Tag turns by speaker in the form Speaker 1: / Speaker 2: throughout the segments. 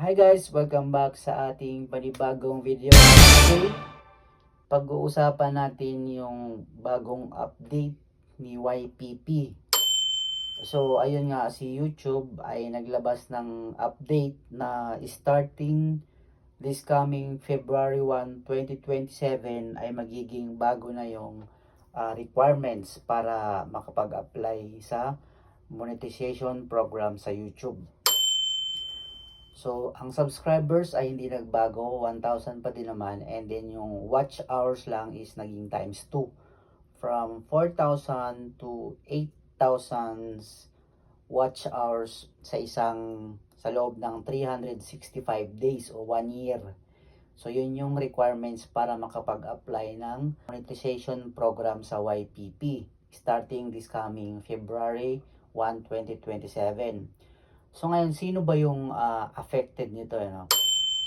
Speaker 1: Hi guys! Welcome back sa ating panibagong video. Today, pag-uusapan natin yung bagong update ni YPP. So, ayun nga, si YouTube ay naglabas ng update na starting this coming February 1, 2027 ay magiging bago na yung requirements para makapag-apply sa monetization program sa YouTube. So, ang subscribers ay hindi nagbago, 1,000 pa din naman. And then yung watch hours lang is naging times 2. From 4,000 to 8,000 watch hours sa loob ng 365 days o 1 year. So, yun yung requirements para makapag-apply ng monetization program sa YPP starting this coming February 1, 2027. So ngayon, sino ba yung affected nito? Ano?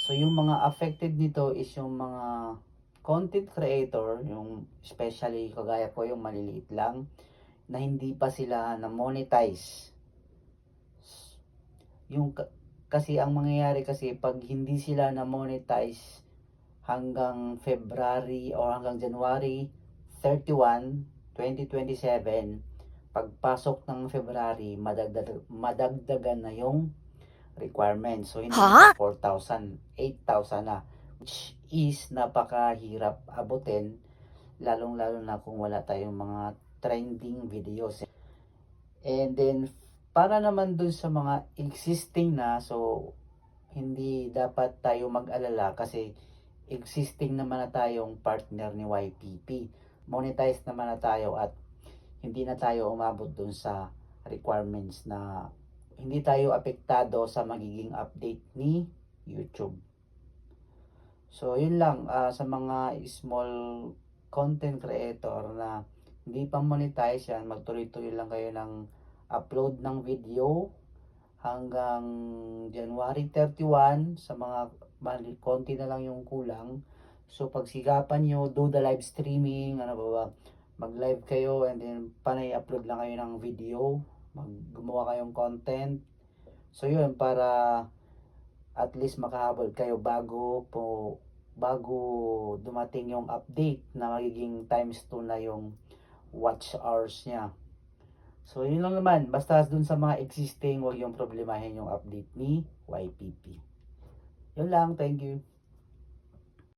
Speaker 1: So yung mga affected nito is yung mga content creator, yung especially kagaya ko, yung maliliit lang, na hindi pa sila na monetize. Kasi ang mangyayari kasi pag hindi sila na monetize hanggang February o hanggang January 31, 2027, pagpasok ng February, madagdagan na yung requirement. So, hindi na 4,000, 8,000 na. Which is napakahirap abutin, lalong-lalo na kung wala tayong mga trending videos. And then, para naman dun sa mga existing na, so, hindi dapat tayo mag-alala kasi existing naman na tayong partner ni YPP. Monetize naman na tayo at hindi na tayo umabot dun sa requirements na hindi tayo apektado sa magiging update ni YouTube. So, yun lang sa mga small content creator na hindi pa monetize yan, magtuloy-tuloy lang kayo ng upload ng video hanggang January 31 sa mga konti na lang yung kulang. So, pagsigapan nyo, do the live streaming, mag-live kayo and then panay upload lang kayo ng video, gumawa kayong content. So yun, para at least makahabol kayo bago dumating yung update na magiging times 2 na yung watch hours niya. So yun lang naman, basta dun sa mga existing, huwag yung problemahin yung update ni YPP. Yun lang, thank you.